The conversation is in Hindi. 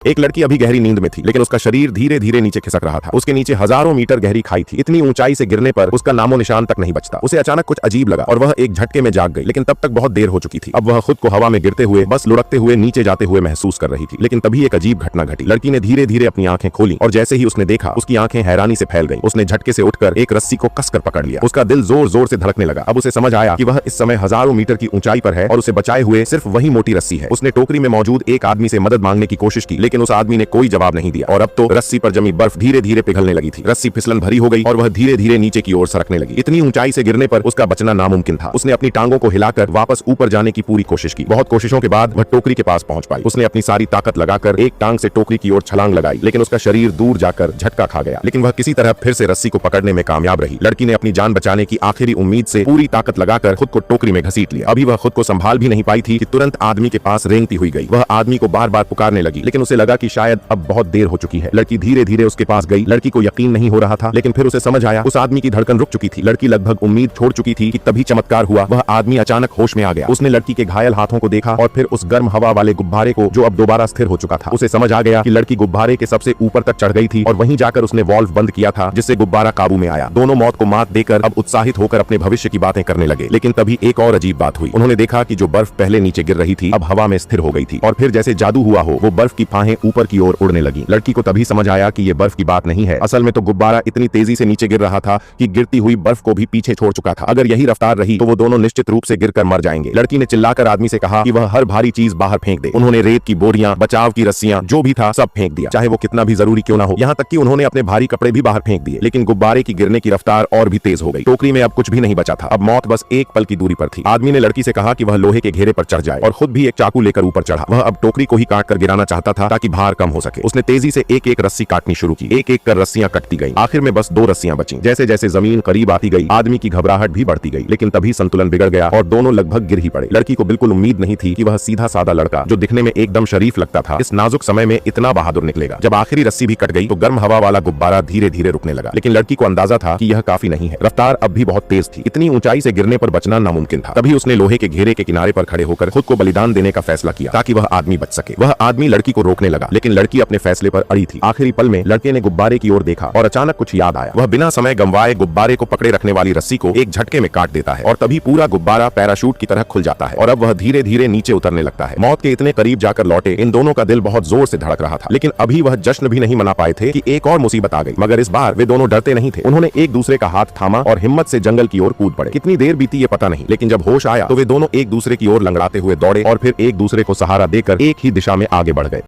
एक लड़की अभी गहरी नींद में थी, लेकिन उसका शरीर धीरे धीरे नीचे खिसक रहा था। उसके नीचे हजारों मीटर गहरी खाई थी। इतनी ऊंचाई से गिरने पर उसका नामो निशान तक नहीं बचता। उसे अचानक कुछ अजीब लगा और वह एक झटके में जाग गई, लेकिन तब तक बहुत देर हो चुकी थी। अब वह खुद को हवा में गिरते हुए, बस लुढ़कते हुए नीचे जाते हुए महसूस कर रही थी। लेकिन तभी एक अजीब घटना घटी। लड़की ने धीरे धीरे अपनी आंखें खोली और जैसे ही उसने देखा, उसकी आंखें हैरानी से फैल गईं। उसने झटके से उठकर एक रस्सी को कसकर पकड़ लिया। उसका दिल जोर जोर से धड़कने लगा। अब उसे समझ आया कि वह इस समय हजारों मीटर की ऊंचाई पर है और उसे बचाए हुए सिर्फ वही मोटी रस्सी है। उसने टोकरी में मौजूद एक आदमी से मदद मांगने की कोशिश की, लेकिन उस आदमी ने कोई जवाब नहीं दिया। और अब तो रस्सी पर जमी बर्फ धीरे धीरे पिघलने लगी थी। रस्सी फिसलन भरी हो गई और वह धीरे धीरे नीचे की ओर सरकने लगी। इतनी ऊंचाई से गिरने पर उसका बचना नामुमकिन था। उसने अपनी टांगों को हिलाकर वापस ऊपर जाने की पूरी कोशिश की। बहुत कोशिशों के बाद वह टोकरी के पास पहुंच पाई। उसने अपनी सारी ताकत लगाकर एक टांग से टोकरी की ओर छलांग लगाई, लेकिन उसका शरीर दूर जाकर झटका खा गया। लेकिन वह किसी तरह फिर से रस्सी को पकड़ने में कामयाब रही। लड़की ने अपनी जान बचाने की आखिरी उम्मीद से पूरी ताकत लगाकर खुद को टोकरी में घसीट लिया। अभी वह खुद को संभाल भी नहीं पाई थी कि तुरंत आदमी के पास रेंगती हुई गई। वह आदमी को बार बार पुकारने लगी, लेकिन उसे लगा कि शायद अब बहुत देर हो चुकी है। लड़की धीरे धीरे उसके पास गई। लड़की को यकीन नहीं हो रहा था, लेकिन फिर उसे समझ आया उस आदमी की धड़कन रुक चुकी थी। लड़की लगभग उम्मीद छोड़ चुकी थी कि तभी चमत्कार हुआ। वह आदमी अचानक होश में आ गया। उसने लड़की के घायल हाथों को देखा और फिर उस गर्म हवा वाले गुब्बारे को, जो अब दोबारा स्थिर हो चुका था। उसे समझ आ गया कि लड़की गुब्बारे के सबसे ऊपर तक चढ़ गई थी और वहीं जाकर उसने वाल्व बंद किया था, जिससे गुब्बारा काबू में आया। दोनों मौत को मात देकर अब उत्साहित होकर अपने भविष्य की बातें करने लगे। लेकिन तभी एक और अजीब बात हुई। उन्होंने देखा कि जो बर्फ पहले नीचे गिर रही थी, अब हवा में स्थिर हो गई थी और फिर जैसे जादू हुआ हो, वो बर्फ की फाहें ऊपर की ओर उड़ने लगी। लड़की को तभी समझ आया कि ये बर्फ की बात नहीं है। असल में तो गुब्बारा इतनी तेजी से नीचे गिर रहा था कि गिरती हुई बर्फ को भी पीछे छोड़ चुका था। अगर यही रफ्तार रही तो वो दोनों निश्चित रूप से गिरकर मर जाएंगे। लड़की ने चिल्लाकर आदमी से कहा कि वह हर भारी चीज बाहर फेंक दे। उन्होंने रेत की बोरियां, बचाव की रस्सियां, जो भी था सब फेंक दिया, चाहे वो कितना भी जरूरी क्यों ना हो। यहाँ तक कि उन्होंने अपने भारी कपड़े भी बाहर फेंक दिए। लेकिन गुब्बारे की गिरने की रफ्तार और भी तेज हो गई। टोकरी में अब कुछ भी नहीं बचा था। अब मौत बस एक पल की दूरी पर थी। आदमी ने लड़की से कहा कि वह लोहे के घेरे पर चढ़ जाए और खुद भी एक चाकू लेकर ऊपर चढ़ा। वह अब टोकरी को ही काट कर गिराना चाहता था ताकि भार कम हो सके। उसने तेजी से एक एक रस्सी काटनी शुरू की। एक एक कर रस्सियां कटती गईं। आखिर में बस 2 रस्सियां बची। जैसे जैसे जमीन करीब आती गई, आदमी की घबराहट भी बढ़ती गई। लेकिन तभी संतुलन बिगड़ गया और दोनों लगभग गिर ही पड़े। लड़की को बिल्कुल उम्मीद नहीं थी कि वह सीधा साधा लड़का, जो दिखने में एकदम शरीफ लगता था, इस नाजुक समय में इतना बहादुर निकलेगा। जब आखिरी रस्सी भी कट गई तो गर्म हवा वाला गुब्बारा धीरे धीरे रुकने लगा। लेकिन लड़की को अंदाजा था कि यह काफी नहीं है। रफ्तार अब भी बहुत तेज थी। इतनी ऊंचाई से गिरने पर बचना नामुमकिन था। तभी उसने लोहे के घेरे के किनारे पर खड़े होकर खुद को बलिदान देने का फैसला किया ताकि वह आदमी बच सके। वह आदमी लड़की को रोकने लगा, लेकिन लड़की अपने फैसले पर अड़ी थी। आखिरी पल में लड़के ने गुब्बारे की ओर देखा और अचानक कुछ याद आया। वह बिना समय गंवाए गुब्बारे को पकड़े रखने वाली रस्सी को एक झटके में काट देता है और तभी पूरा गुब्बारा पैराशूट की तरह खुल जाता है और अब वह धीरे धीरे नीचे उतरने लगता है। मौत के इतने करीब जाकर लौटे इन दोनों का दिल बहुत जोर से धड़क रहा था। लेकिन अभी वह जश्न भी नहीं मना पाए थे कि एक और मुसीबत आ गई। मगर इस बार वे दोनों डरते नहीं थे। उन्होंने एक दूसरे का हाथ थामा और हिम्मत से जंगल की ओर कूद पड़े। कितनी देर बीती ये पता नहीं, लेकिन जब होश आया तो वे दोनों एक दूसरे की ओर लंगड़ाते हुए दौड़े और फिर एक दूसरे को सहारा देकर एक ही दिशा में आगे बढ़ गए।